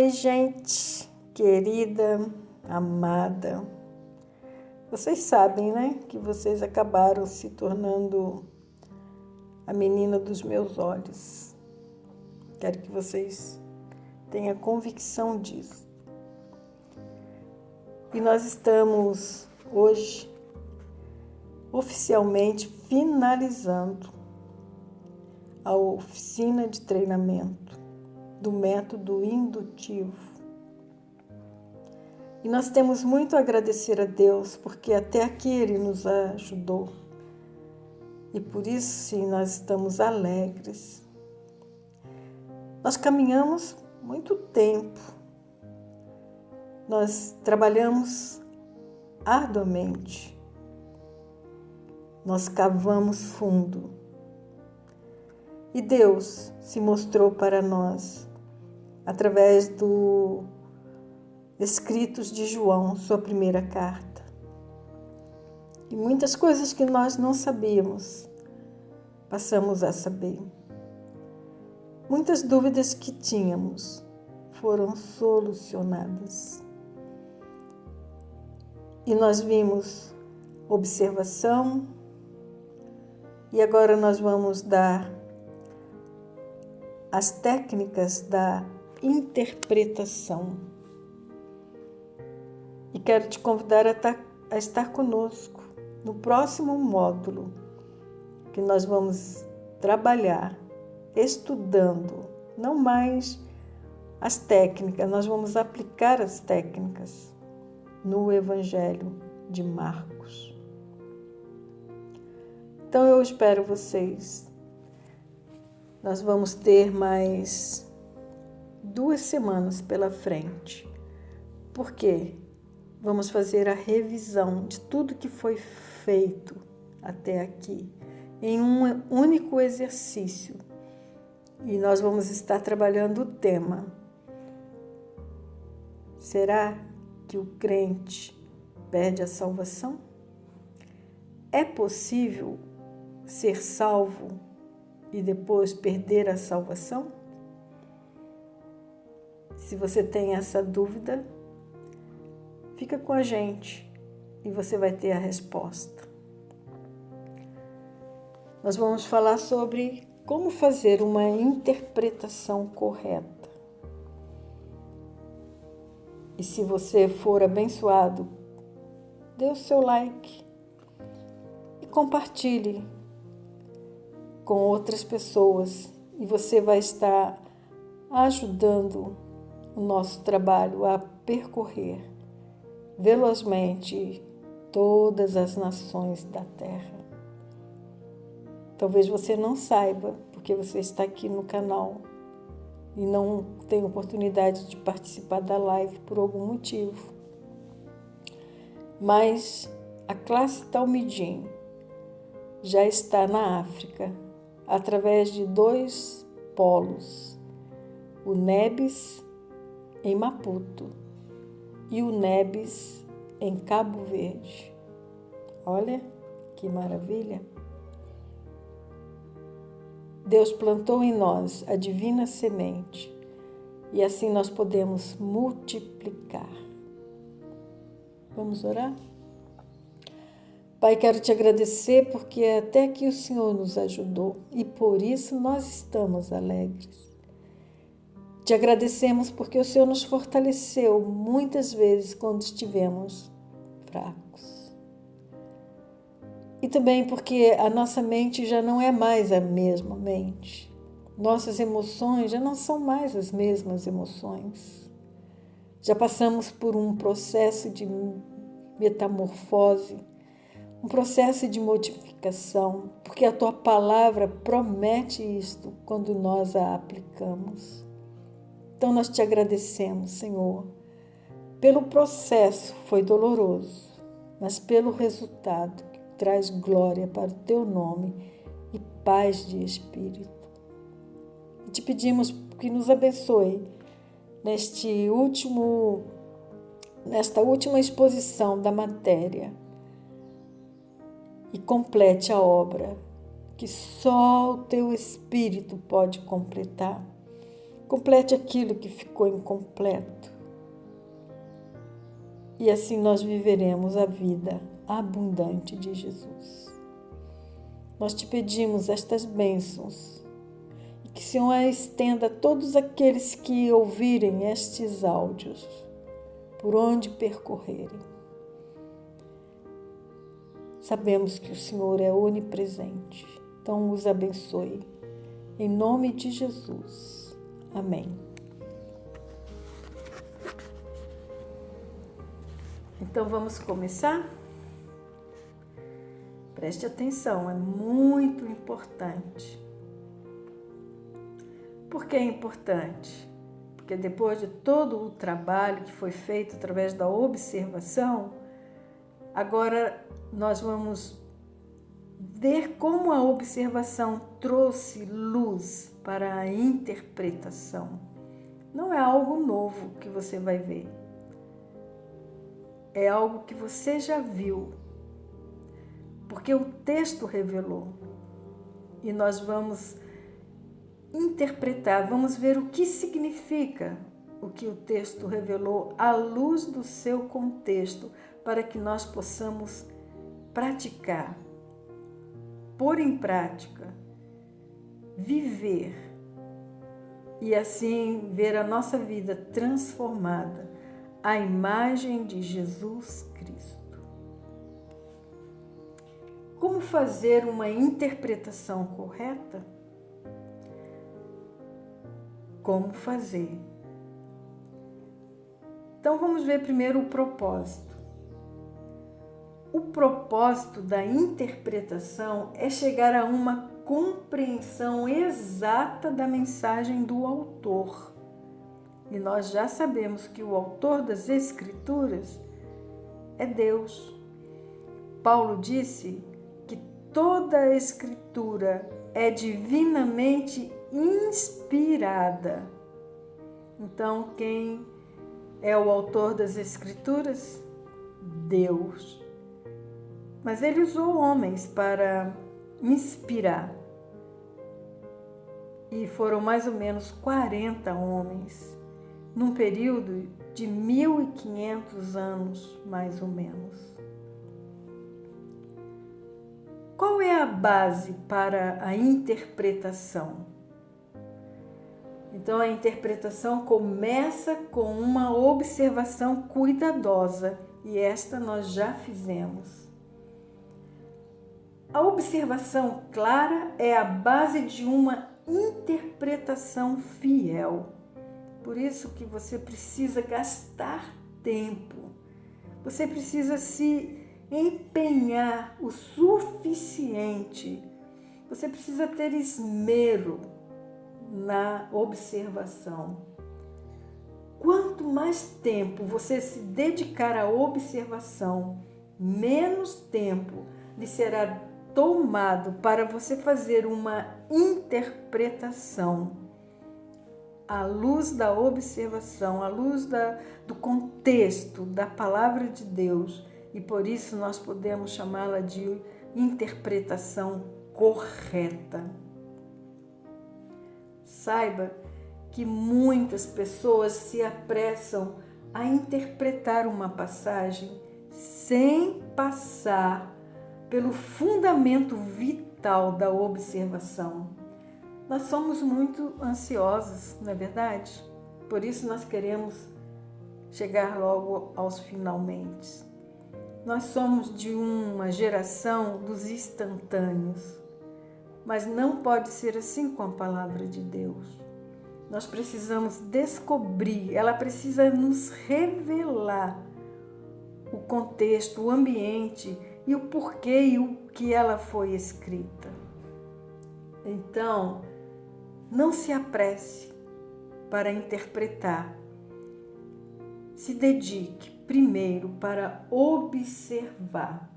Oi, gente querida, amada. Vocês sabem, né, que vocês acabaram se tornando a menina dos meus olhos. Quero que vocês tenham convicção disso. E nós estamos hoje oficialmente finalizando a oficina de treinamento do método indutivo. E nós temos muito a agradecer a Deus, porque até aqui Ele nos ajudou. E por isso, sim, nós estamos alegres. Nós caminhamos muito tempo. Nós trabalhamos arduamente. Nós cavamos fundo. E Deus se mostrou para nós através dos escritos de João, sua primeira carta. E muitas coisas que nós não sabíamos, passamos a saber. Muitas dúvidas que tínhamos foram solucionadas. E nós vimos observação, e agora nós vamos dar as técnicas da interpretação. E quero te convidar a estar conosco no próximo módulo, que nós vamos trabalhar estudando, não mais as técnicas, nós vamos aplicar as técnicas no Evangelho de Marcos. Então eu espero vocês. Nós vamos ter mais 2 semanas pela frente. Por quê? Vamos fazer a revisão de tudo que foi feito até aqui, em um único exercício. E nós vamos estar trabalhando o tema: será que o crente perde a salvação? É possível ser salvo e depois perder a salvação? Se você tem essa dúvida, fica com a gente e você vai ter a resposta. Nós vamos falar sobre como fazer uma interpretação correta. E se você for abençoado, dê o seu like e compartilhe com outras pessoas, e você vai estar ajudando o nosso trabalho a percorrer velozmente todas as nações da Terra. Talvez você não saiba, porque você está aqui no canal e não tem oportunidade de participar da live por algum motivo. Mas a classe Talmidim já está na África, através de 2 polos, o Nebis em Maputo e o Nebis em Cabo Verde. Olha que maravilha! Deus plantou em nós a divina semente e assim nós podemos multiplicar. Vamos orar? Pai, quero te agradecer porque até aqui o Senhor nos ajudou e por isso nós estamos alegres. Te agradecemos porque o Senhor nos fortaleceu muitas vezes quando estivemos fracos. E também porque a nossa mente já não é mais a mesma mente. Nossas emoções já não são mais as mesmas emoções. Já passamos por um processo de metamorfose, um processo de modificação, porque a Tua palavra promete isto quando nós a aplicamos. Então nós te agradecemos, Senhor, pelo processo, foi doloroso, mas pelo resultado que traz glória para o Teu nome e paz de espírito. E te pedimos que nos abençoe nesta última exposição da matéria e complete a obra que só o Teu Espírito pode completar. Complete aquilo que ficou incompleto. E assim nós viveremos a vida abundante de Jesus. Nós te pedimos estas bênçãos e que o Senhor a estenda a todos aqueles que ouvirem estes áudios, por onde percorrerem. Sabemos que o Senhor é onipresente, então os abençoe. Em nome de Jesus. Amém. Então vamos começar? Preste atenção, é muito importante. Por que é importante? Porque depois de todo o trabalho que foi feito através da observação, agora nós vamos ver como a observação trouxe luz para a interpretação. Não é algo novo que você vai ver. É algo que você já viu. Porque o texto revelou. E nós vamos interpretar, vamos ver o que significa o que o texto revelou à luz do seu contexto, para que nós possamos praticar, pôr em prática, viver e assim ver a nossa vida transformada à imagem de Jesus Cristo. Como fazer uma interpretação correta? Como fazer? Então vamos ver primeiro o propósito. O propósito da interpretação é chegar a uma compreensão exata da mensagem do autor. E nós já sabemos que o autor das Escrituras é Deus. Paulo disse que toda a Escritura é divinamente inspirada. Então, quem é o autor das Escrituras? Deus. Mas ele usou homens para inspirar. E foram mais ou menos 40 homens, num período de 1.500 anos, mais ou menos. Qual é a base para a interpretação? Então, a interpretação começa com uma observação cuidadosa, e esta nós já fizemos. A observação clara é a base de uma interpretação fiel. Por isso que você precisa gastar tempo. Você precisa se empenhar o suficiente. Você precisa ter esmero na observação. Quanto mais tempo você se dedicar à observação, menos tempo lhe será tomado para você fazer uma interpretação à luz da observação, à luz do contexto da palavra de Deus. E por isso nós podemos chamá-la de interpretação correta. Saiba que muitas pessoas se apressam a interpretar uma passagem sem passar pelo fundamento vital da observação. Nós somos muito ansiosos, não é verdade? Por isso nós queremos chegar logo aos finalmente. Nós somos de uma geração dos instantâneos, mas não pode ser assim com a palavra de Deus. Nós precisamos descobrir, ela precisa nos revelar o contexto, o ambiente e o porquê e o que ela foi escrita. Então, não se apresse para interpretar. Se dedique primeiro para observar.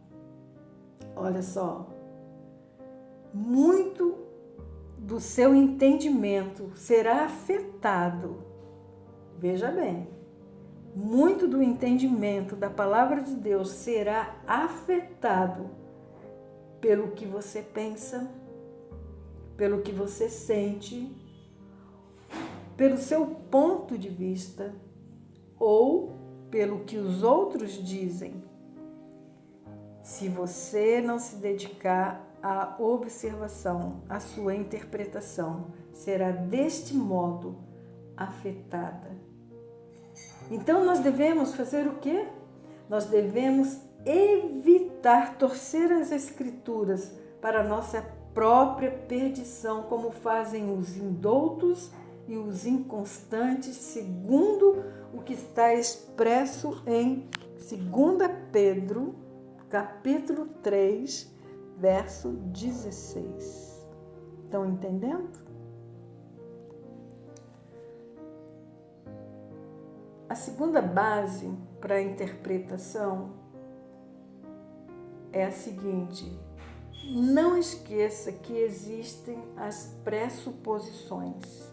Olha só, muito do seu entendimento será afetado. Veja bem, muito do entendimento da palavra de Deus será afetado pelo que você pensa, pelo que você sente, pelo seu ponto de vista ou pelo que os outros dizem. Se você não se dedicar à observação, a sua interpretação será deste modo afetada. Então nós devemos fazer o quê? Nós devemos evitar torcer as Escrituras para a nossa própria perdição, como fazem os indoutos e os inconstantes, segundo o que está expresso em 2 Pedro, capítulo 3, verso 16. Estão entendendo? A segunda base para a interpretação é a seguinte: não esqueça que existem as pressuposições.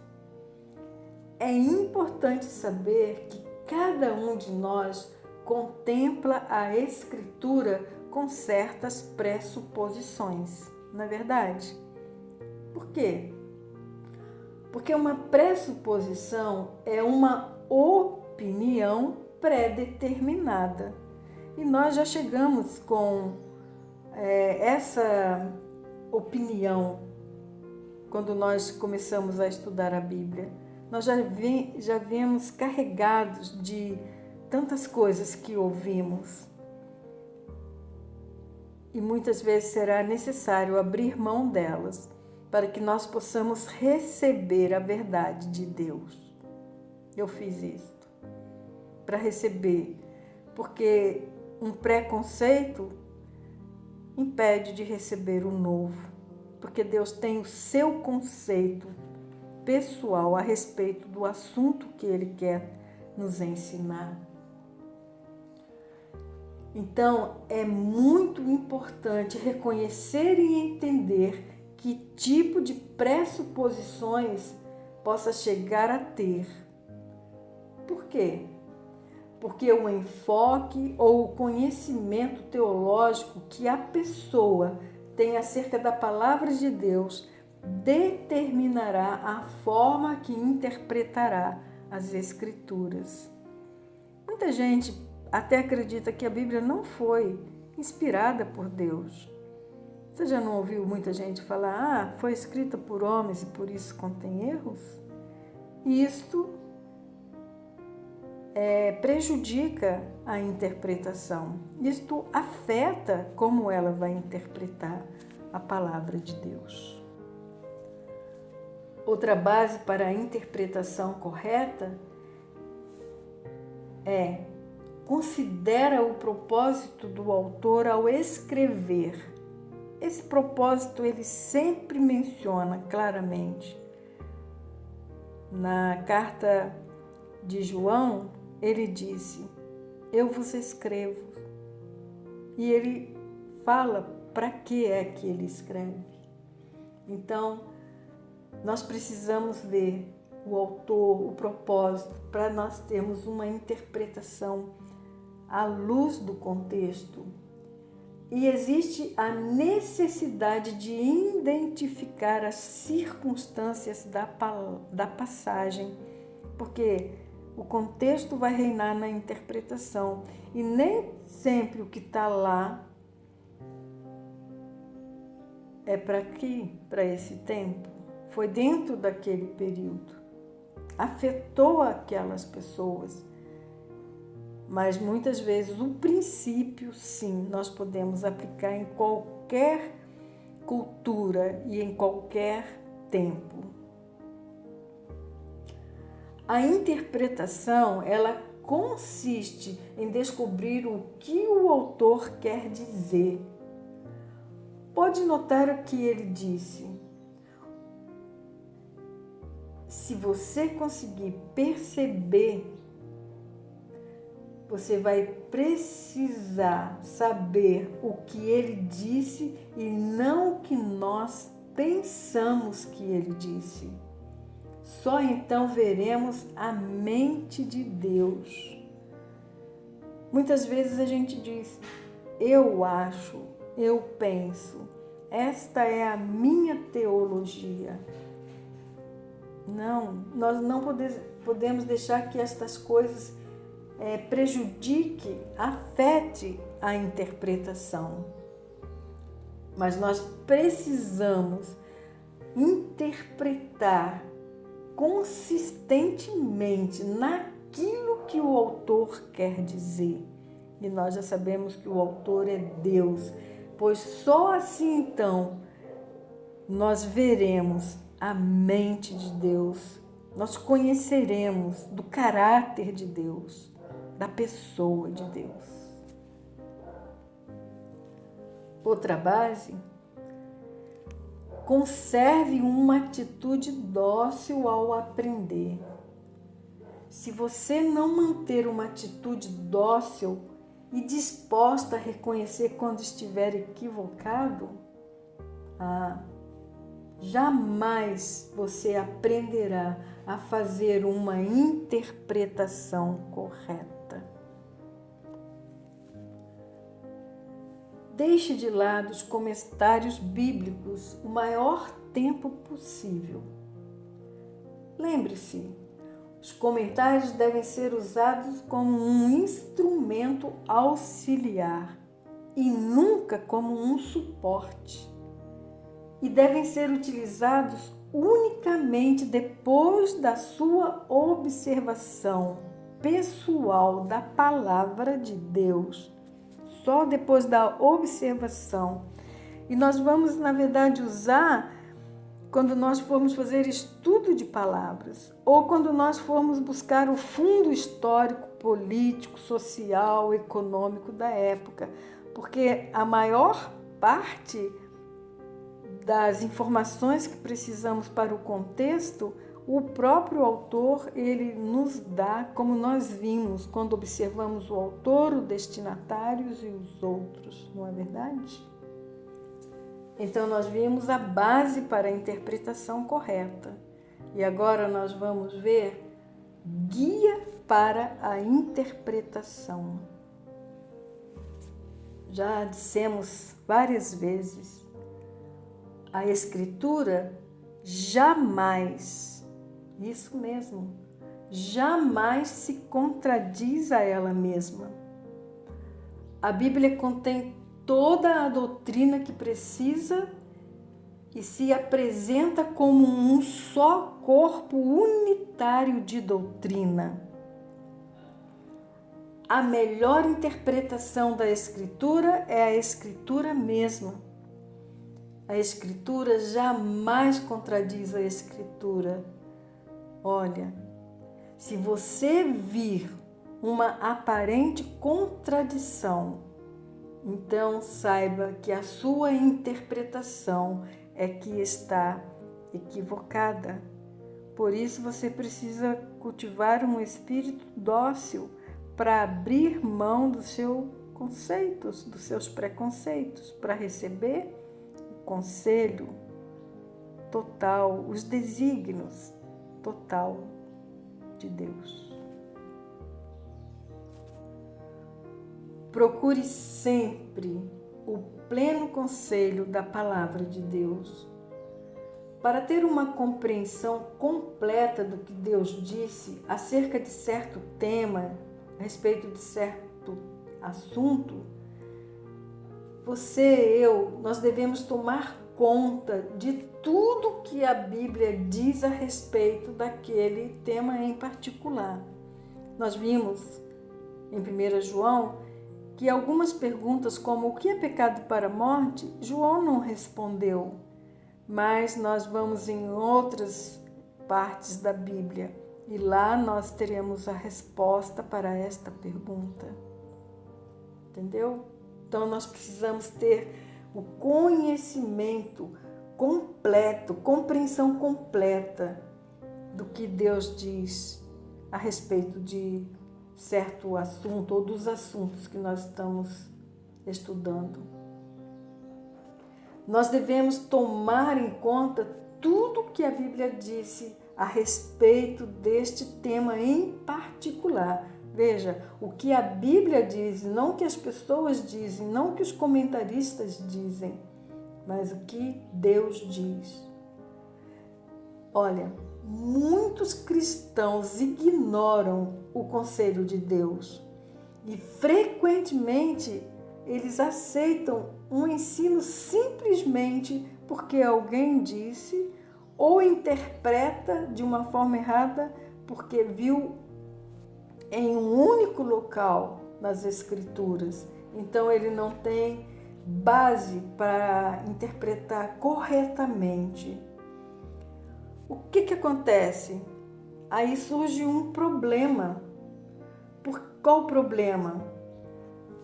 É importante saber que cada um de nós contempla a Escritura com certas pressuposições, não é verdade? Por quê? Porque uma pressuposição é uma opinião pré-determinada. E nós já chegamos com essa opinião quando nós começamos a estudar a Bíblia. Nós já viemos carregados de tantas coisas que ouvimos. E muitas vezes será necessário abrir mão delas para que nós possamos receber a verdade de Deus. Eu fiz isso para receber, porque um preconceito impede de receber o novo, porque Deus tem o seu conceito pessoal a respeito do assunto que Ele quer nos ensinar. Então, é muito importante reconhecer e entender que tipo de pressuposições possa chegar a ter. Por quê? Porque o enfoque ou o conhecimento teológico que a pessoa tem acerca da palavra de Deus determinará a forma que interpretará as Escrituras. Muita gente até acredita que a Bíblia não foi inspirada por Deus. Você já não ouviu muita gente falar, foi escrita por homens e por isso contém erros? Isto prejudica a interpretação. Isto afeta como ela vai interpretar a palavra de Deus. Outra base para a interpretação correta é: considera o propósito do autor ao escrever. Esse propósito ele sempre menciona claramente. Na carta de João, ele disse: eu vos escrevo. E ele fala para que é que ele escreve. Então, nós precisamos ver o autor, o propósito, para nós termos uma interpretação à luz do contexto. E existe a necessidade de identificar as circunstâncias da passagem, porque o contexto vai reinar na interpretação e nem sempre o que está lá é para aqui, para esse tempo. Foi dentro daquele período, afetou aquelas pessoas. Mas muitas vezes o princípio, sim, nós podemos aplicar em qualquer cultura e em qualquer tempo. A interpretação, ela consiste em descobrir o que o autor quer dizer. Pode notar o que ele disse. Se você conseguir perceber, você vai precisar saber o que ele disse e não o que nós pensamos que ele disse. Só então veremos a mente de Deus. Muitas vezes a gente diz: eu acho, eu penso, esta é a minha teologia. Não, nós não podemos deixar que estas coisas prejudique, afete a interpretação. Mas nós precisamos interpretar consistentemente naquilo que o autor quer dizer. E nós já sabemos que o autor é Deus, pois só assim então nós veremos a mente de Deus, nós conheceremos do caráter de Deus, da pessoa de Deus. Outra base: conserve uma atitude dócil ao aprender. Se você não manter uma atitude dócil e disposta a reconhecer quando estiver equivocado, jamais você aprenderá a fazer uma interpretação correta. Deixe de lado os comentários bíblicos o maior tempo possível. Lembre-se, os comentários devem ser usados como um instrumento auxiliar e nunca como um suporte. E devem ser utilizados unicamente depois da sua observação pessoal da palavra de Deus. Só depois da observação. E nós vamos, na verdade, usar quando nós formos fazer estudo de palavras ou quando nós formos buscar o fundo histórico, político, social, econômico da época. Porque a maior parte das informações que precisamos para o contexto, o próprio autor, ele nos dá, como nós vimos quando observamos o autor, o destinatário e os outros, não é verdade? Então, nós vimos a base para a interpretação correta. E agora nós vamos ver guia para a interpretação. Já dissemos várias vezes, a Escritura jamais, isso mesmo, jamais se contradiz a ela mesma. A Bíblia contém toda a doutrina que precisa e se apresenta como um só corpo unitário de doutrina. A melhor interpretação da Escritura é a Escritura mesma. A Escritura jamais contradiz a Escritura. Olha, se você vir uma aparente contradição, então saiba que a sua interpretação é que está equivocada. Por isso você precisa cultivar um espírito dócil para abrir mão dos seus conceitos, dos seus preconceitos, para receber o conselho total, os desígnios total de Deus. Procure sempre o pleno conselho da palavra de Deus. Para ter uma compreensão completa do que Deus disse acerca de certo tema, a respeito de certo assunto, você e eu, nós devemos tomar conta de tudo que a Bíblia diz a respeito daquele tema em particular. Nós vimos em 1 João que algumas perguntas como o que é pecado para a morte, João não respondeu, mas nós vamos em outras partes da Bíblia e lá nós teremos a resposta para esta pergunta. Entendeu? Então nós precisamos ter o conhecimento completo, compreensão completa do que Deus diz a respeito de certo assunto ou dos assuntos que nós estamos estudando. Nós devemos tomar em conta tudo que a Bíblia disse a respeito deste tema em particular. Veja, o que a Bíblia diz, não o que as pessoas dizem, não o que os comentaristas dizem, mas o que Deus diz. Olha, muitos cristãos ignoram o conselho de Deus e frequentemente eles aceitam um ensino simplesmente porque alguém disse, ou interpreta de uma forma errada porque viu em um único local nas Escrituras. Então ele não tem base para interpretar corretamente. O que acontece? Aí surge um problema. Qual o problema?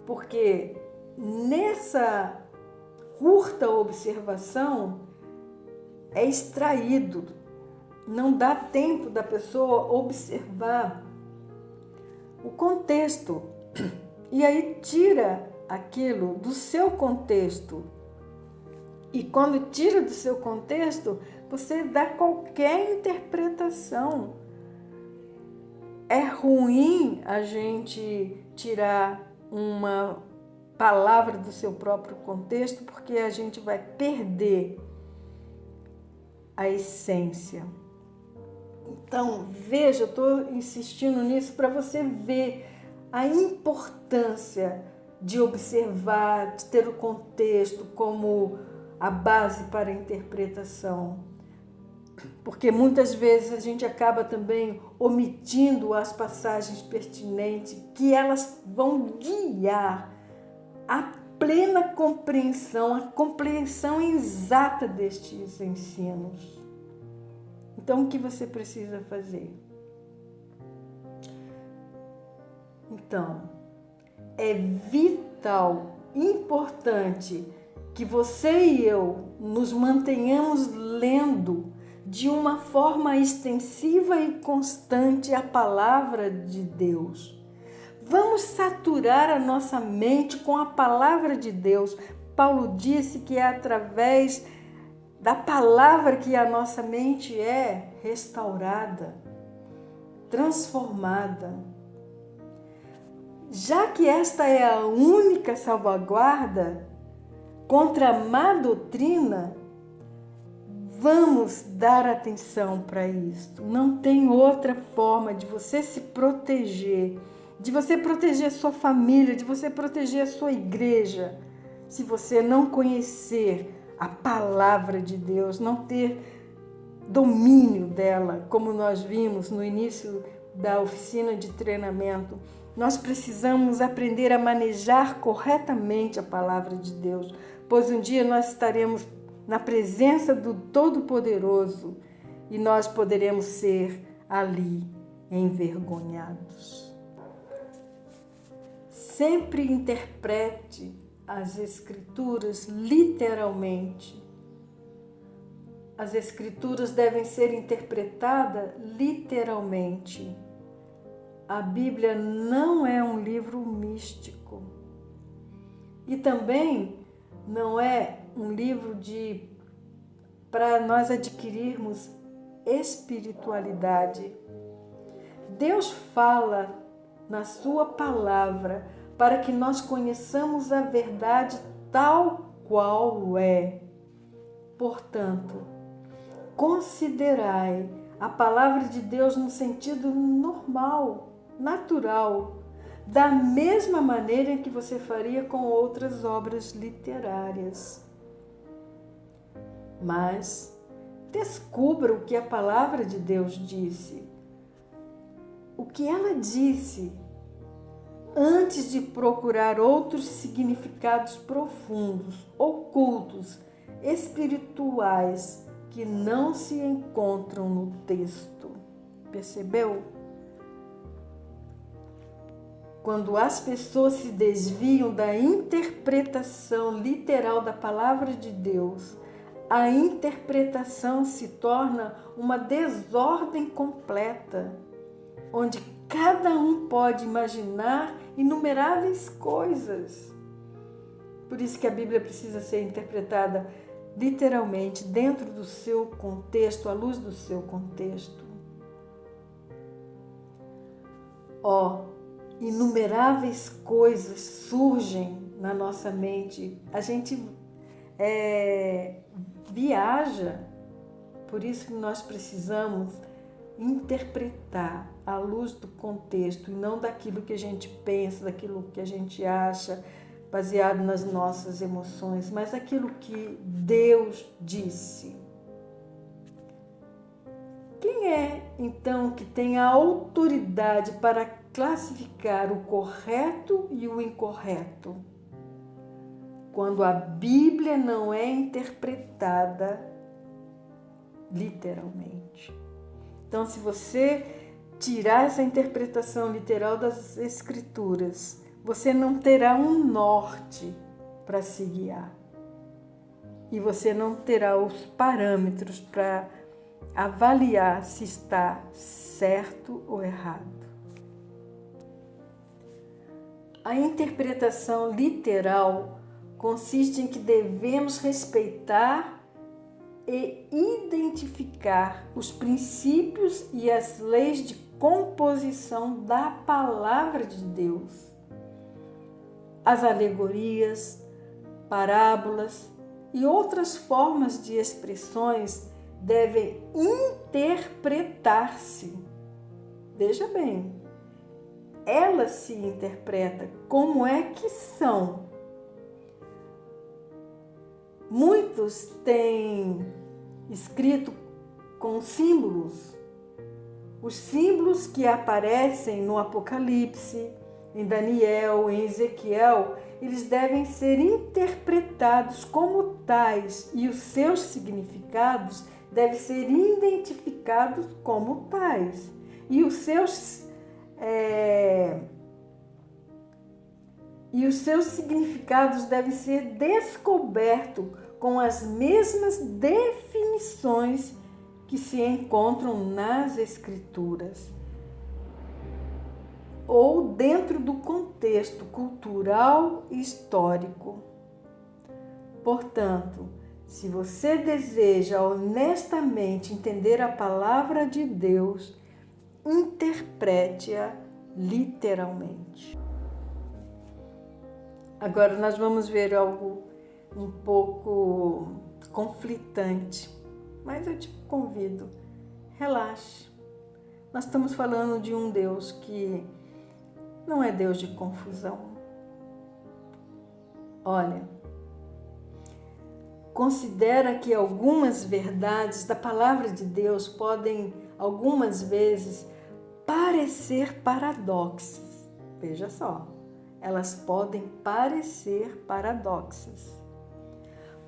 Porque nessa curta observação é extraído, não dá tempo da pessoa observar o contexto e aí tira aquilo do seu contexto. E quando tira do seu contexto, você dá qualquer interpretação. É ruim a gente tirar uma palavra do seu próprio contexto, porque a gente vai perder a essência. Então, veja, eu estou insistindo nisso para você ver a importância de observar, de ter o contexto como a base para a interpretação. Porque muitas vezes a gente acaba também omitindo as passagens pertinentes, que elas vão guiar a plena compreensão, a compreensão exata destes ensinos. Então, o que você precisa fazer? Então, é vital, importante que você e eu nos mantenhamos lendo de uma forma extensiva e constante a palavra de Deus. Vamos saturar a nossa mente com a palavra de Deus. Paulo disse que é através da palavra que a nossa mente é restaurada, transformada. Já que esta é a única salvaguarda contra a má doutrina, vamos dar atenção para isto. Não tem outra forma de você se proteger, de você proteger a sua família, de você proteger a sua igreja, se você não conhecer a palavra de Deus, não ter domínio dela, como nós vimos no início da oficina de treinamento. Nós precisamos aprender a manejar corretamente a palavra de Deus, pois um dia nós estaremos na presença do Todo-Poderoso e nós poderemos ser ali envergonhados. Sempre interprete as Escrituras literalmente. As Escrituras devem ser interpretadas literalmente. A Bíblia não é um livro místico. E também não é um livro para nós adquirirmos espiritualidade. Deus fala na sua palavra para que nós conheçamos a verdade tal qual é. Portanto, considerai a palavra de Deus no sentido normal, natural, da mesma maneira em que você faria com outras obras literárias. Mas descubra o que a palavra de Deus disse, o que ela disse, antes de procurar outros significados profundos, ocultos, espirituais, que não se encontram no texto. Percebeu? Quando as pessoas se desviam da interpretação literal da palavra de Deus, a interpretação se torna uma desordem completa, onde cada um pode imaginar inumeráveis coisas. Por isso que a Bíblia precisa ser interpretada literalmente, dentro do seu contexto, à luz do seu contexto. Inumeráveis coisas surgem na nossa mente. A gente viaja. Por isso que nós precisamos interpretar à luz do contexto e não daquilo que a gente pensa, daquilo que a gente acha, baseado nas nossas emoções, mas aquilo que Deus disse. Quem é, então, que tem a autoridade para classificar o correto e o incorreto? Quando a Bíblia não é interpretada literalmente. Então, se você tirar essa interpretação literal das Escrituras, você não terá um norte para se guiar. E você não terá os parâmetros para avaliar se está certo ou errado. A interpretação literal consiste em que devemos respeitar e identificar os princípios e as leis de composição da palavra de Deus. As alegorias, parábolas e outras formas de expressões devem interpretar-se. Veja bem, ela se interpreta como é que são. Muitos têm escrito com símbolos. Os símbolos que aparecem no Apocalipse, em Daniel, em Ezequiel, eles devem ser interpretados como tais e os seus significados devem ser identificados como tais. E os seus significados devem ser descobertos com as mesmas definições que se encontram nas Escrituras ou dentro do contexto cultural e histórico. Portanto, se você deseja honestamente entender a palavra de Deus, interprete-a literalmente. Agora nós vamos ver algo um pouco conflitante, mas eu te convido, relaxe. Nós estamos falando de um Deus que não é Deus de confusão. Olha, considera que algumas verdades da palavra de Deus podem, algumas vezes, parecer paradoxas. Veja só, elas podem parecer paradoxas.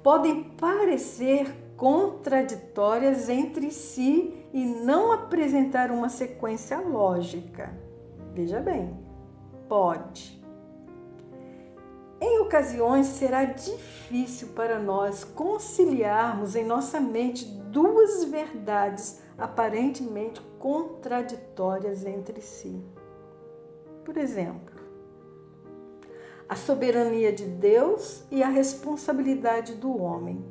Podem parecer contraditórias entre si e não apresentar uma sequência lógica. Veja bem, pode. Em ocasiões será difícil para nós conciliarmos em nossa mente duas verdades aparentemente contraditórias entre si. Por exemplo, a soberania de Deus e a responsabilidade do homem.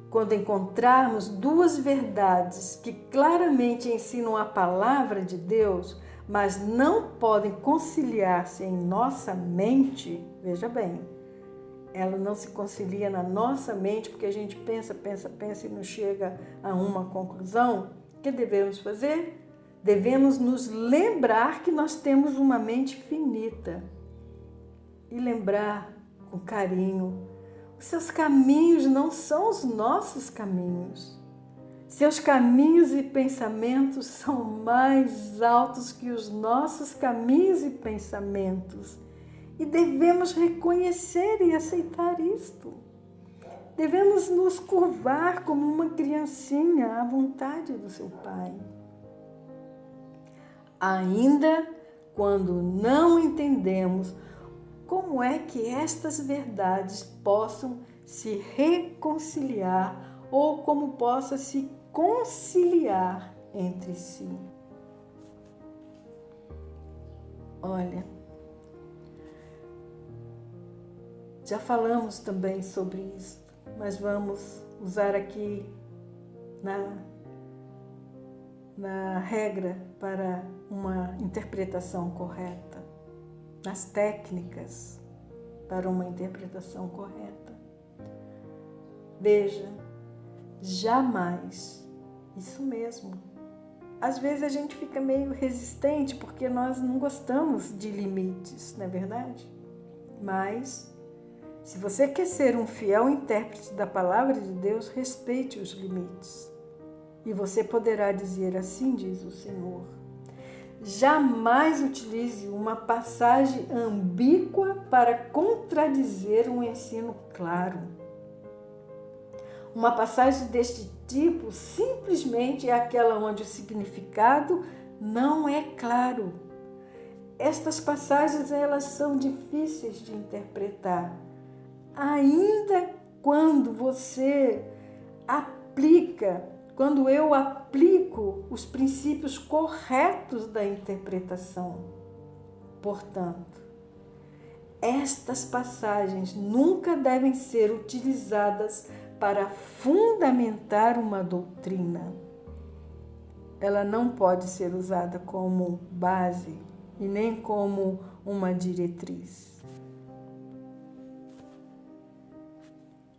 Quando encontrarmos duas verdades que claramente ensinam a palavra de Deus, mas não podem conciliar-se em nossa mente, veja bem, ela não se concilia na nossa mente porque a gente pensa e não chega a uma conclusão. O que devemos fazer? Devemos nos lembrar que nós temos uma mente finita e lembrar com carinho: os seus caminhos não são os nossos caminhos. Seus caminhos e pensamentos são mais altos que os nossos caminhos e pensamentos. E devemos reconhecer e aceitar isto. Devemos nos curvar como uma criancinha à vontade do seu Pai. Ainda quando não entendemos como é que estas verdades possam se reconciliar ou como possa se conciliar entre si. Olha, já falamos também sobre isso, mas vamos usar aqui na regra para uma interpretação correta, nas técnicas para uma interpretação correta. Veja, jamais, isso mesmo, às vezes a gente fica meio resistente porque nós não gostamos de limites, não é verdade? Mas, se você quer ser um fiel intérprete da palavra de Deus, respeite os limites. E você poderá dizer: assim diz o Senhor. Jamais utilize uma passagem ambígua para contradizer um ensino claro. Uma passagem deste tipo simplesmente é aquela onde o significado não é claro. Estas passagens, elas são difíceis de interpretar. Ainda quando quando eu aplico os princípios corretos da interpretação. Portanto, estas passagens nunca devem ser utilizadas para fundamentar uma doutrina. Ela não pode ser usada como base e nem como uma diretriz.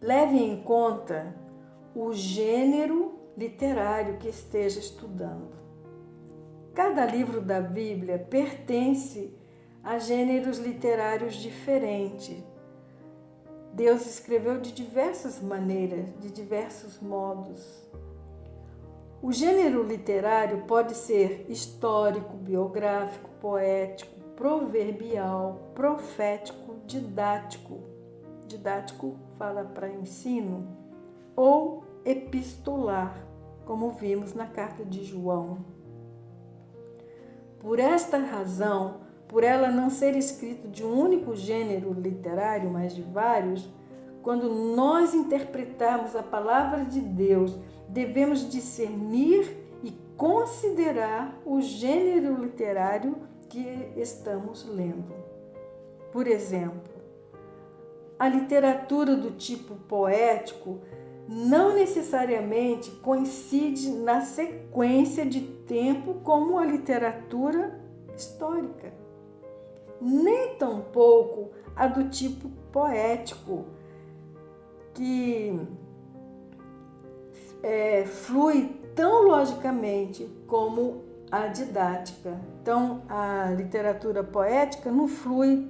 Leve em conta o gênero literário que esteja estudando. Cada livro da Bíblia pertence a gêneros literários diferentes. Deus escreveu de diversas maneiras, de diversos modos. O gênero literário pode ser histórico, biográfico, poético, proverbial, profético, didático. Didático fala para ensino, ou epistolar, como vimos na carta de João. Por esta razão, por ela não ser escrito de um único gênero literário, mas de vários, quando nós interpretarmos a palavra de Deus, devemos discernir e considerar o gênero literário que estamos lendo. Por exemplo, a literatura do tipo poético não necessariamente coincide na sequência de tempo como a literatura histórica, nem tampouco a do tipo poético, que flui tão logicamente como a didática. Então, a literatura poética não flui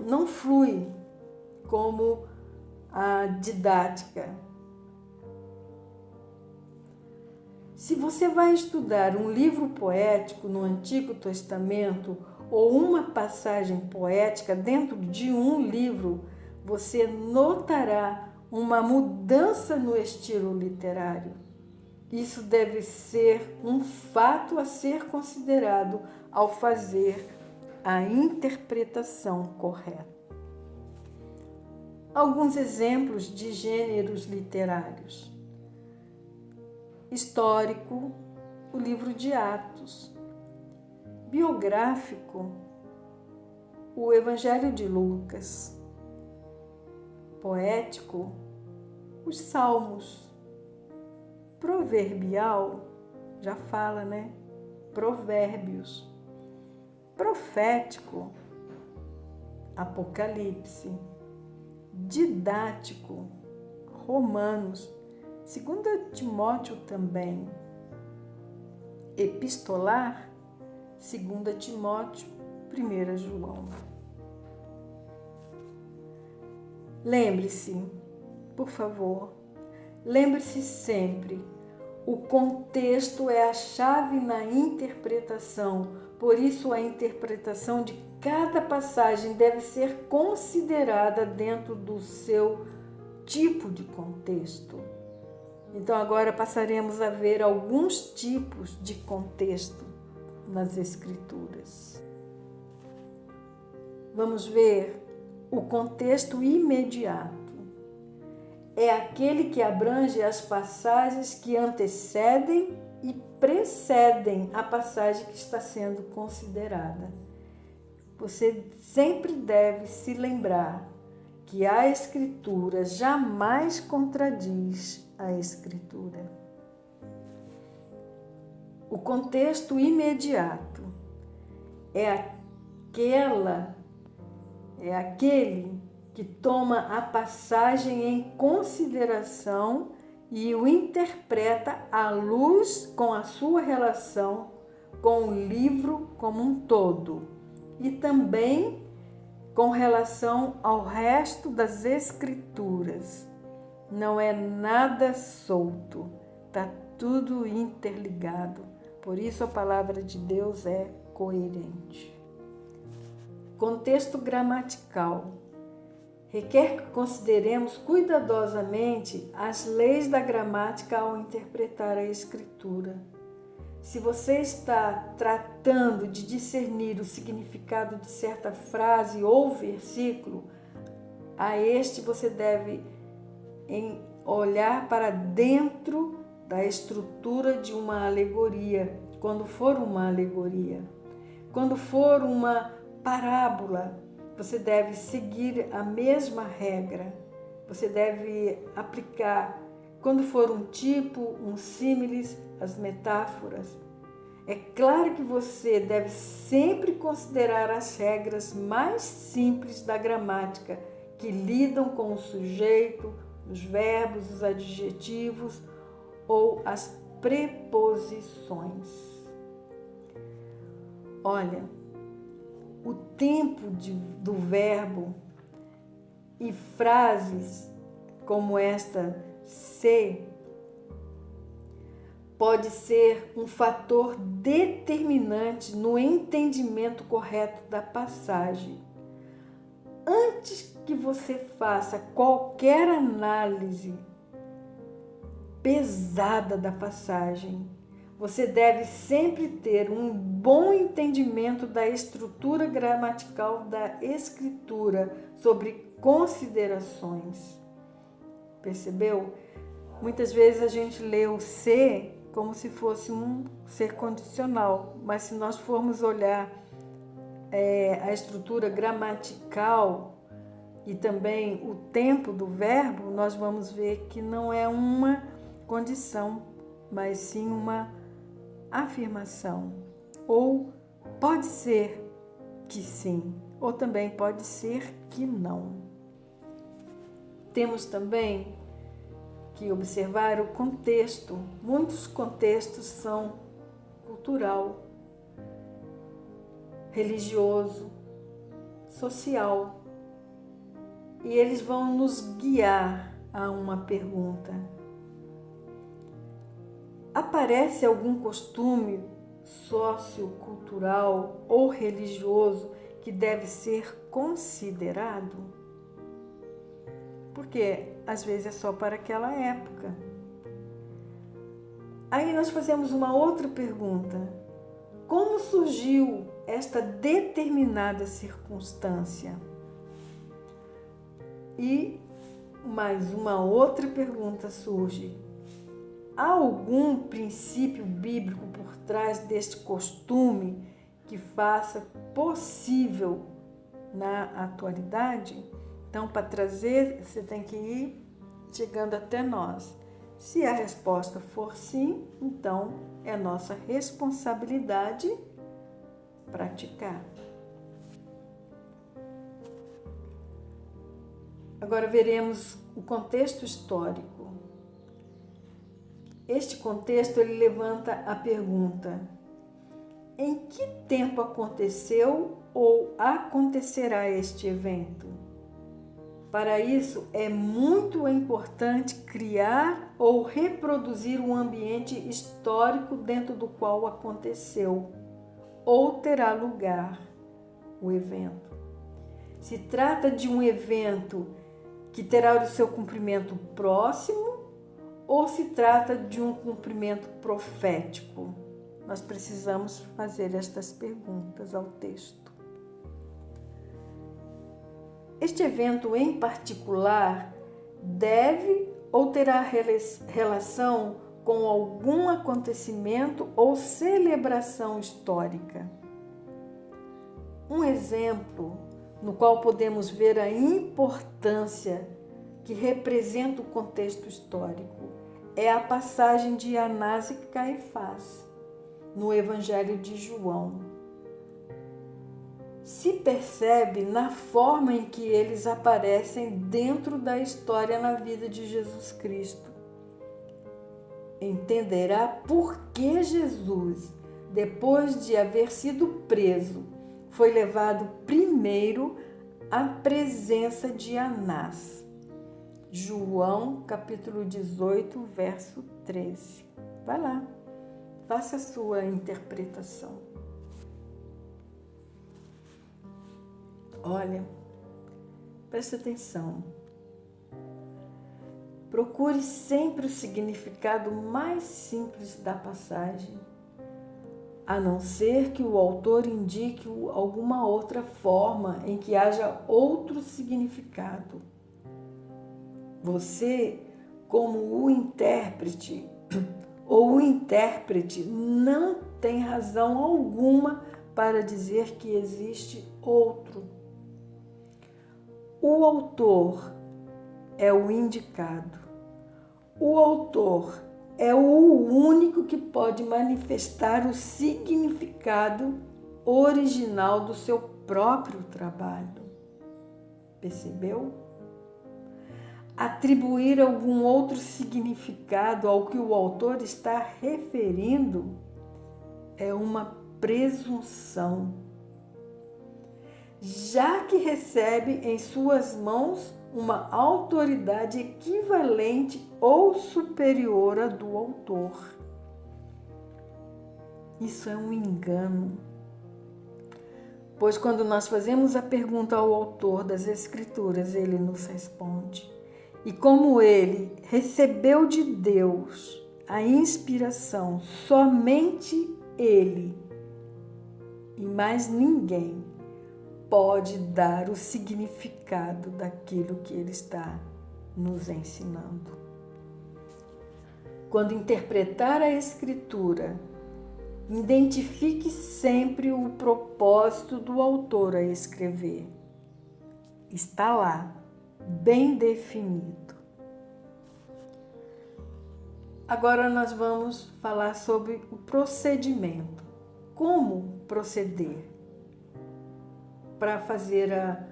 não flui como a didática. Se você vai estudar um livro poético no Antigo Testamento ou uma passagem poética dentro de um livro, você notará uma mudança no estilo literário. Isso deve ser um fato a ser considerado ao fazer a interpretação correta. Alguns exemplos de gêneros literários. Histórico, o livro de Atos. Biográfico, o Evangelho de Lucas. Poético, os Salmos. Proverbial, já fala, né? Provérbios. Profético, Apocalipse. Didático, Romanos, 2 Timóteo também. Epistolar, 2 Timóteo, 1 João. Lembre-se, por favor, lembre-se sempre, o contexto é a chave na interpretação, por isso a interpretação de cada passagem deve ser considerada dentro do seu tipo de contexto. Então agora passaremos a ver alguns tipos de contexto nas Escrituras. Vamos ver o contexto imediato. É aquele que abrange as passagens que antecedem e precedem a passagem que está sendo considerada. Você sempre deve se lembrar que a Escritura jamais contradiz a Escritura. O contexto imediato é aquele que toma a passagem em consideração e o interpreta à luz com a sua relação com o livro como um todo e também com relação ao resto das Escrituras. Não é nada solto, está tudo interligado. Por isso a palavra de Deus é coerente. Contexto gramatical. Requer que consideremos cuidadosamente as leis da gramática ao interpretar a Escritura. Se você está tratando de discernir o significado de certa frase ou versículo, a este você deve olhar para dentro da estrutura de uma alegoria, quando for uma alegoria. Quando for uma parábola, você deve seguir a mesma regra. Você deve aplicar, quando for um tipo, um símiles, as metáforas. É claro que você deve sempre considerar as regras mais simples da gramática, que lidam com o sujeito, os verbos, os adjetivos ou as preposições. Olha, o tempo do verbo e frases como esta se pode ser um fator determinante no entendimento correto da passagem. Antes que você faça qualquer análise pesada da passagem, você deve sempre ter um bom entendimento da estrutura gramatical da Escritura sobre considerações. Percebeu? Muitas vezes a gente lê o se como se fosse um ser condicional, mas se nós formos olhar a estrutura gramatical e também o tempo do verbo, nós vamos ver que não é uma condição, mas sim uma afirmação. Ou pode ser que sim, ou também pode ser que não. Temos também que observar o contexto. Muitos contextos são cultural, religioso, social. E eles vão nos guiar a uma pergunta. Aparece algum costume sociocultural ou religioso que deve ser considerado? Porque às vezes é só para aquela época. Aí nós fazemos uma outra pergunta. Como surgiu esta determinada circunstância? E mais uma outra pergunta surge. Há algum princípio bíblico por trás deste costume que faça possível na atualidade? Então, para trazer, você tem que ir chegando até nós. Se a resposta for sim, então é nossa responsabilidade praticar. Agora veremos o contexto histórico. Este contexto ele levanta a pergunta: em que tempo aconteceu ou acontecerá este evento? Para isso, é muito importante criar ou reproduzir um ambiente histórico dentro do qual aconteceu ou terá lugar o evento. Se trata de um evento que terá o seu cumprimento próximo ou se trata de um cumprimento profético? Nós precisamos fazer estas perguntas ao texto. Este evento em particular deve ou terá relação com algum acontecimento ou celebração histórica. Um exemplo no qual podemos ver a importância que representa o contexto histórico é a passagem de Anás e Caifás no Evangelho de João. Se percebe na forma em que eles aparecem dentro da história na vida de Jesus Cristo. entenderá por que Jesus, depois de haver sido preso, foi levado primeiro à presença de Anás. João, capítulo 18, verso 13. Vai lá, faça a sua interpretação. Olha, preste atenção. Procure sempre o significado mais simples da passagem, a não ser que o autor indique alguma outra forma em que haja outro significado. Você, como o intérprete ou o intérprete, não tem razão alguma para dizer que existe outro. O autor é o indicado. O autor é o único que pode manifestar o significado original do seu próprio trabalho. Percebeu? Atribuir algum outro significado ao que o autor está referindo é uma presunção, já que recebe em suas mãos uma autoridade equivalente ou superior à do autor. Isso é um engano, pois quando nós fazemos a pergunta ao autor das Escrituras, ele nos responde. E como ele recebeu de Deus a inspiração, somente ele e mais ninguém pode dar o significado daquilo que ele está nos ensinando. Quando interpretar a Escritura, identifique sempre o propósito do autor a escrever. Está lá, bem definido. Agora nós vamos falar sobre o procedimento. Como proceder para fazer a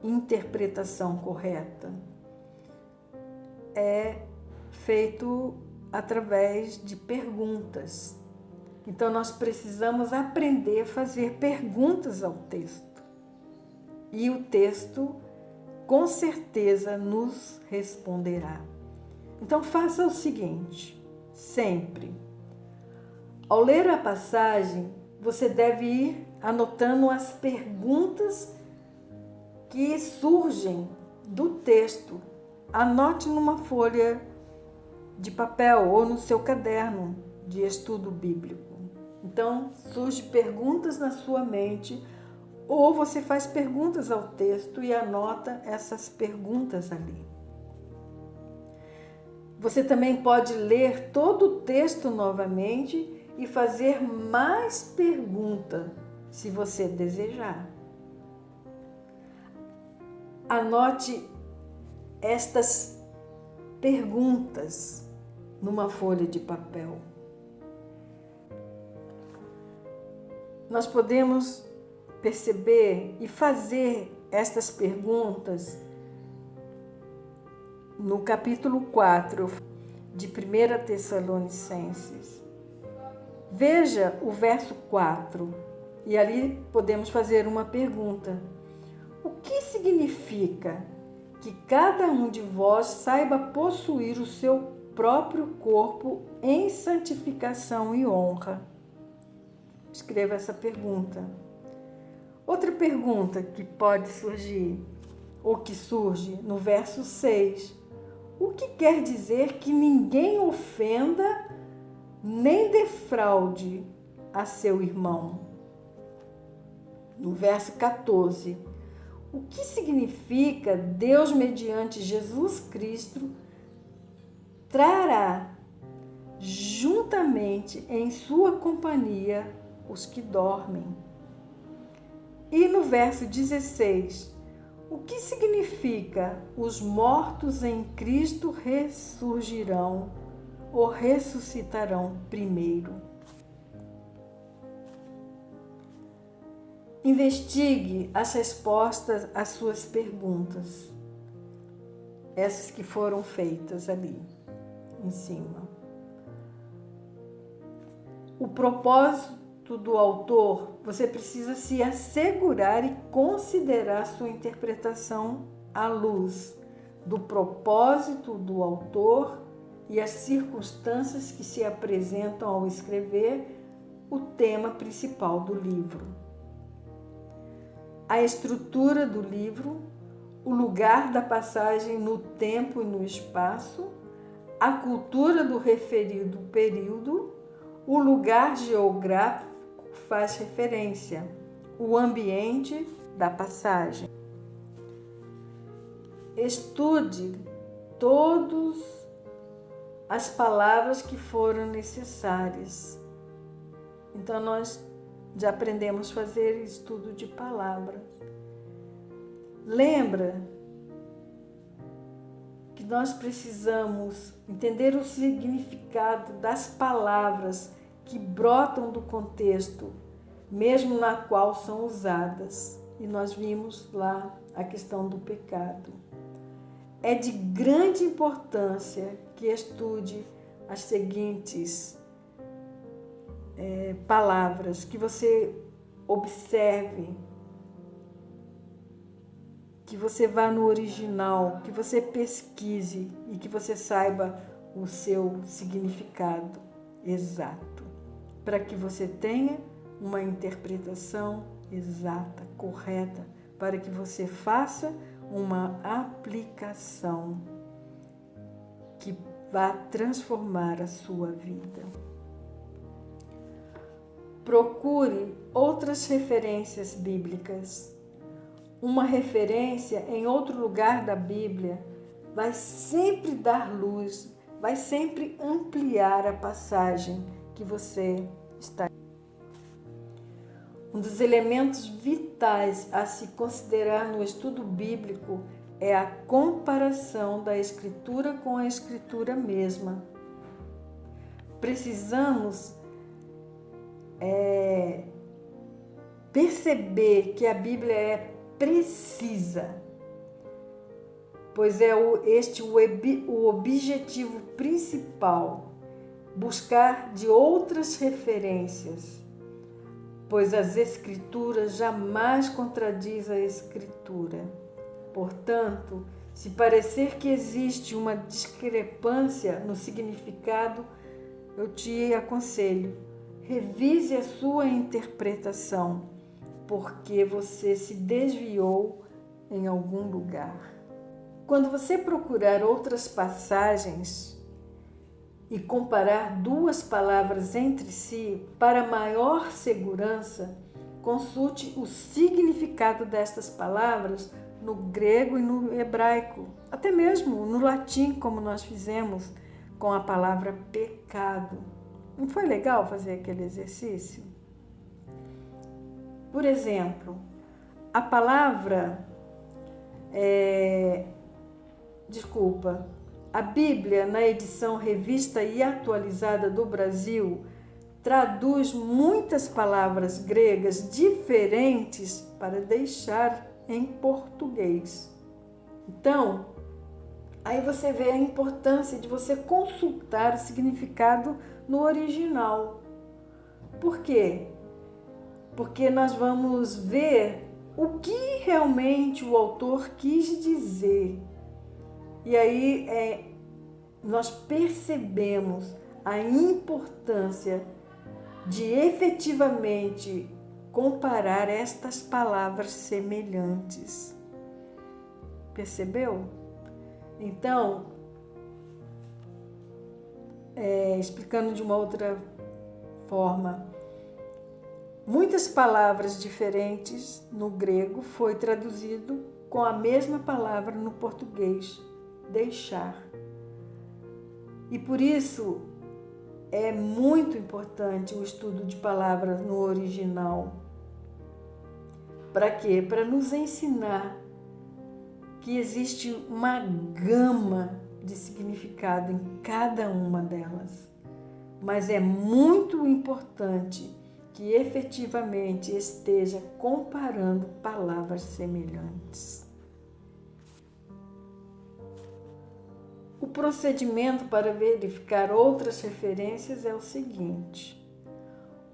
interpretação correta? É feito através de perguntas. Então nós precisamos aprender a fazer perguntas ao texto. E o texto com certeza nos responderá. Então faça o seguinte, sempre. Ao ler a passagem, você deve ir anotando as perguntas que surgem do texto. Anote numa folha de papel ou no seu caderno de estudo bíblico. Então, surgem perguntas na sua mente, ou você faz perguntas ao texto e anota essas perguntas ali. Você também pode ler todo o texto novamente e fazer mais perguntas, se você desejar. Anote estas perguntas numa folha de papel. Nós podemos perceber e fazer estas perguntas no capítulo 4 de 1 Tessalonicenses. Veja o verso 4 e ali podemos fazer uma pergunta. O que significa que cada um de vós saiba possuir o seu próprio corpo em santificação e honra? Escreva essa pergunta. Outra pergunta que pode surgir, ou que surge no verso 6. O que quer dizer que ninguém ofenda nem defraude a seu irmão? No verso 14. O que significa Deus, mediante Jesus Cristo, trará juntamente em sua companhia os que dormem? E no verso 16, o que significa os mortos em Cristo ressurgirão ou ressuscitarão primeiro? Investigue as respostas às suas perguntas, essas que foram feitas ali em cima. o propósito do autor, você precisa se assegurar e considerar sua interpretação à luz do propósito do autor e as circunstâncias que se apresentam ao escrever o tema principal do livro. A estrutura do livro, o lugar da passagem no tempo e no espaço, a cultura do referido período, o lugar geográfico faz referência, o ambiente da passagem. Estude todas as palavras que foram necessárias. Então, nós já aprendemos a fazer estudo de palavras. Lembra que nós precisamos entender o significado das palavras que brotam do contexto, mesmo na qual são usadas. E nós vimos lá a questão do pecado. É de grande importância que estude as seguintes palavras, que você observe, que você vá no original, que você pesquise e que você saiba o seu significado exato, para que você tenha uma interpretação exata, correta, para que você faça uma aplicação que vá transformar a sua vida. Procure outras referências bíblicas. Uma referência em outro lugar da Bíblia vai sempre dar luz, vai sempre ampliar a passagem que você está. Um dos elementos vitais a se considerar no estudo bíblico é a comparação da Escritura com a Escritura mesma. Precisamos perceber que a Bíblia é precisa, pois é o objetivo principal, buscar de outras referências, pois as Escrituras jamais contradiz a Escritura. Portanto, se parecer que existe uma discrepância no significado, eu te aconselho, revise a sua interpretação, porque você se desviou em algum lugar. Quando você procurar outras passagens e comparar duas palavras entre si, para maior segurança, consulte o significado destas palavras no grego e no hebraico, até mesmo no latim, como nós fizemos com a palavra pecado. Não foi legal fazer aquele exercício? Por exemplo, a palavra, a Bíblia, na edição revista e atualizada do Brasil, traduz muitas palavras gregas diferentes para deixar em português. Então, aí você vê a importância de você consultar o significado no original. Por quê? Porque nós vamos ver o que realmente o autor quis dizer. E aí nós percebemos a importância de efetivamente comparar estas palavras semelhantes. Percebeu? Então, explicando de uma outra forma, muitas palavras diferentes no grego foi traduzido com a mesma palavra no português, deixar. E por isso é muito importante o estudo de palavras no original. Para quê? Para nos ensinar que existe uma gama de significado em cada uma delas. Mas é muito importante que efetivamente esteja comparando palavras semelhantes. O procedimento para verificar outras referências é o seguinte: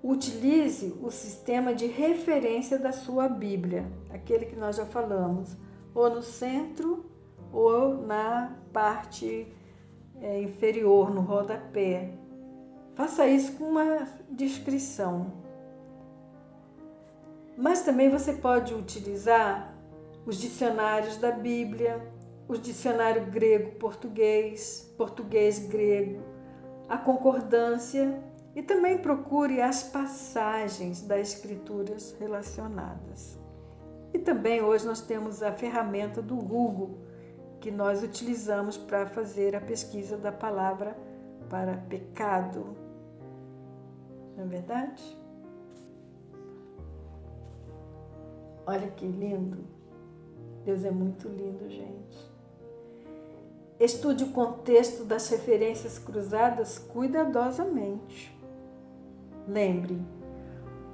Utilize o sistema de referência da sua Bíblia, aquele que nós já falamos, ou no centro ou na parte inferior, no rodapé. Faça isso com uma descrição. Mas também você pode utilizar os dicionários da Bíblia, os dicionários grego-português, português-grego, a concordância, e também procure as passagens das escrituras relacionadas. E também hoje nós temos a ferramenta do Google, que nós utilizamos para fazer a pesquisa da palavra para pecado. Não é verdade? Olha que lindo. Deus é muito lindo, gente. Estude o contexto das referências cruzadas cuidadosamente. Lembre,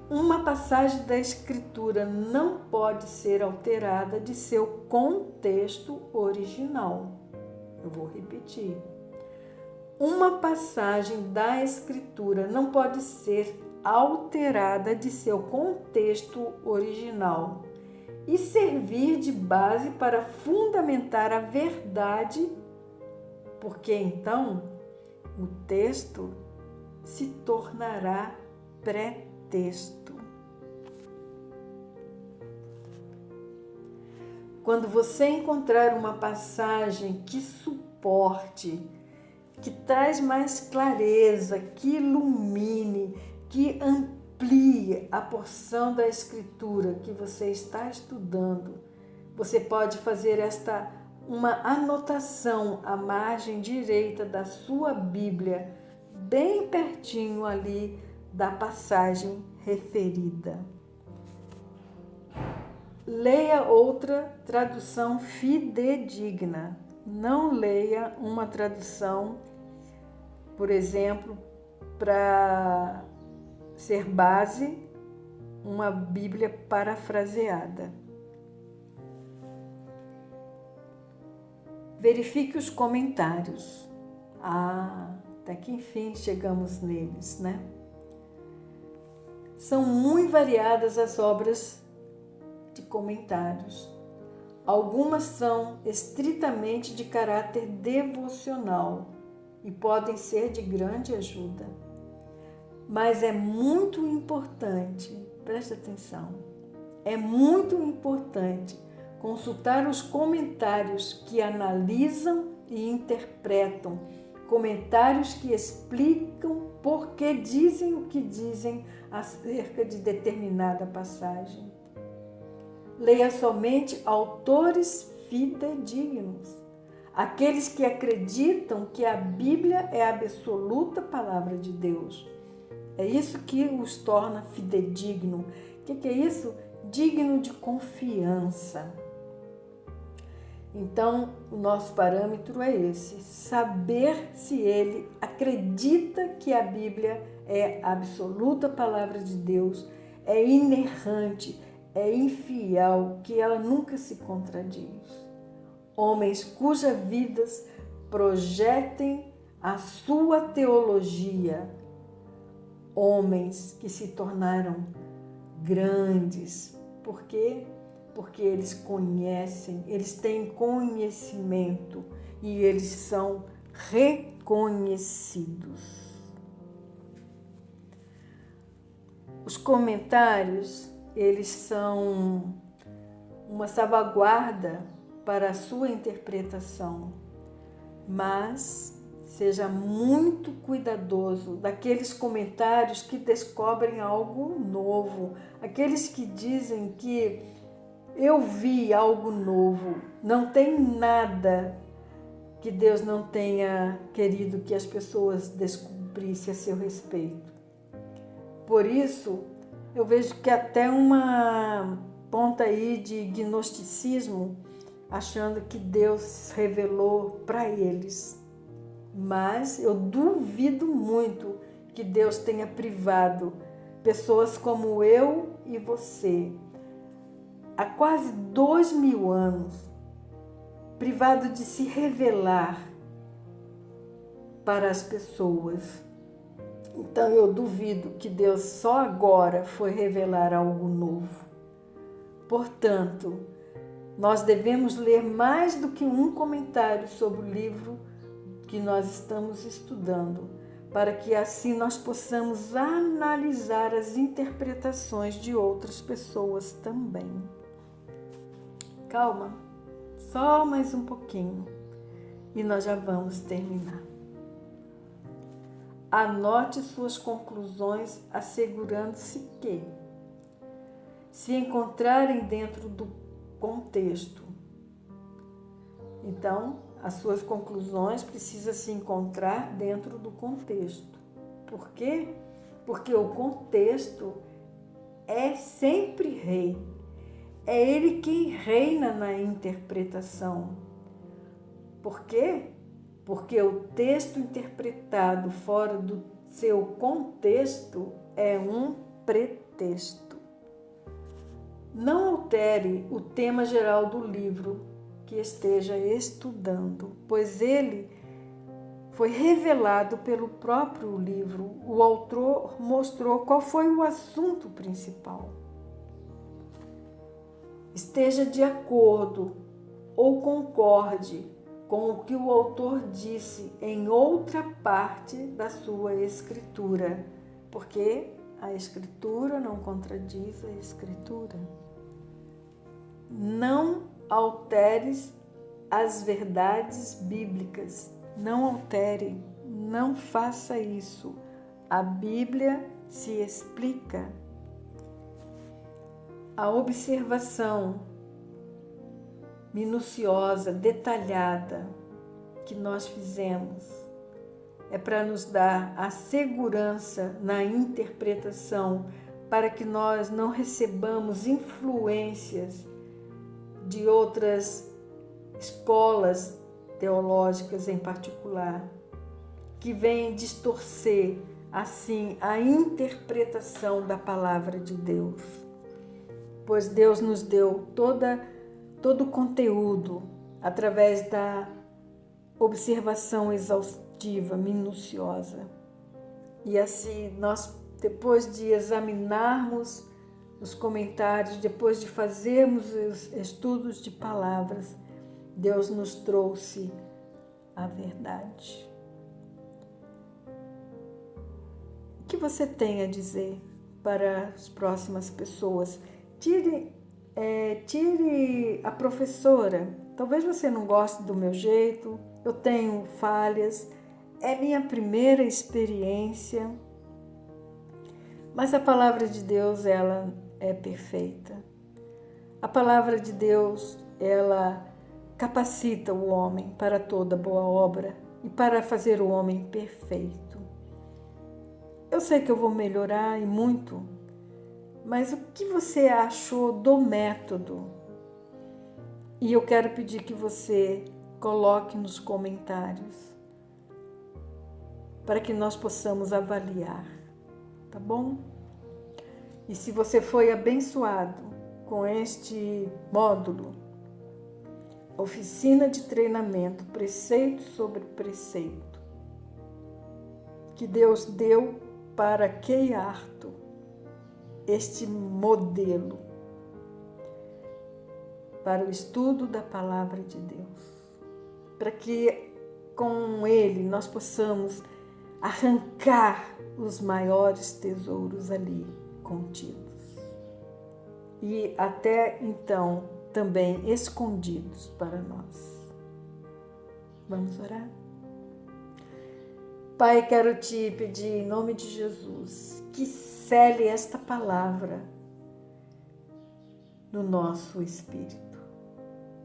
uma passagem da Escritura não pode ser alterada de seu contexto original. Eu vou repetir. Uma passagem da Escritura não pode ser alterada de seu contexto original e servir de base para fundamentar a verdade, porque então o texto se tornará pretexto. Quando você encontrar uma passagem que suporte, que traz mais clareza, que ilumine, que amplie a porção da Escritura que você está estudando, você pode fazer uma anotação à margem direita da sua Bíblia, bem pertinho ali da passagem referida. Leia outra tradução fidedigna. Não leia uma tradução, por exemplo, para ser base, uma Bíblia parafraseada. Verifique os comentários. Até que enfim chegamos neles, né? São muito variadas as obras de comentários. Algumas são estritamente de caráter devocional e podem ser de grande ajuda. Mas é muito importante, preste atenção, é muito importante consultar os comentários que analisam e interpretam, comentários que explicam por que dizem o que dizem acerca de determinada passagem. Leia somente autores fidedignos, aqueles que acreditam que a Bíblia é a absoluta palavra de Deus. É isso que os torna fidedigno. O que é isso? Digno de confiança. Então, o nosso parâmetro é esse: saber se ele acredita que a Bíblia é a absoluta palavra de Deus, é inerrante, é infiel, que ela nunca se contradiz. Homens cujas vidas projetem a sua teologia, homens que se tornaram grandes. Por quê? Porque eles conhecem, eles têm conhecimento e eles são reconhecidos. Os comentários, eles são uma salvaguarda para a sua interpretação, mas seja muito cuidadoso daqueles comentários que descobrem algo novo, aqueles que dizem que eu vi algo novo. Não tem nada que Deus não tenha querido que as pessoas descobrissem a seu respeito. Por isso, eu vejo que até uma ponta aí de gnosticismo, achando que Deus revelou para eles. Mas eu duvido muito que Deus tenha privado pessoas como eu e você, há quase 2000 anos, privado de se revelar para as pessoas. Então eu duvido que Deus só agora foi revelar algo novo. Portanto, nós devemos ler mais do que um comentário sobre o livro que nós estamos estudando, para que assim nós possamos analisar as interpretações de outras pessoas também. Calma, só mais um pouquinho e nós já vamos terminar. Anote suas conclusões, assegurando-se que, se encontrarem dentro do contexto, então as suas conclusões precisam se encontrar dentro do contexto. Por quê? Porque o contexto é sempre rei. É ele quem reina na interpretação. Por quê? Porque o texto interpretado fora do seu contexto é um pretexto. Não altere o tema geral do livro que esteja estudando, pois ele foi revelado pelo próprio livro. O autor mostrou qual foi o assunto principal. Esteja de acordo ou concorde com o que o autor disse em outra parte da sua escritura, porque a escritura não contradiz a escritura. Não alteres as verdades bíblicas. Não altere, não faça isso. A Bíblia se explica. A observação minuciosa, detalhada que nós fizemos é para nos dar a segurança na interpretação, para que nós não recebamos influências de outras escolas teológicas em particular, que vêm distorcer assim a interpretação da palavra de Deus. Pois Deus nos deu todo o conteúdo através da observação exaustiva, minuciosa. E assim, nós, depois de examinarmos os comentários, depois de fazermos os estudos de palavras, Deus nos trouxe a verdade. O que você tem a dizer para as próximas pessoas? Tire a professora. Talvez você não goste do meu jeito, eu tenho falhas, é minha primeira experiência, mas a palavra de Deus, ela é perfeita. A palavra de Deus, ela capacita o homem para toda boa obra e para fazer o homem perfeito. Eu sei que eu vou melhorar e muito, mas o que você achou do método? E eu quero pedir que você coloque nos comentários para que nós possamos avaliar, tá bom? E se você foi abençoado com este módulo, oficina de treinamento, preceito sobre preceito, que Deus deu para Kay Arthur, este modelo para o estudo da palavra de Deus, para que com ele nós possamos arrancar os maiores tesouros ali contidos e até então também escondidos para nós. Vamos orar? Pai, quero te pedir em nome de Jesus que cele esta palavra no nosso espírito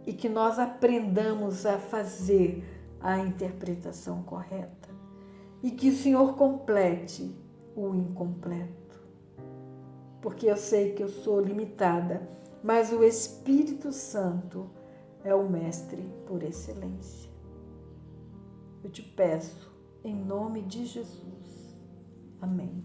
e que nós aprendamos a fazer a interpretação correta e que o Senhor complete o incompleto, porque eu sei que eu sou limitada, mas o Espírito Santo é o mestre por excelência. Eu te peço em nome de Jesus. Amém.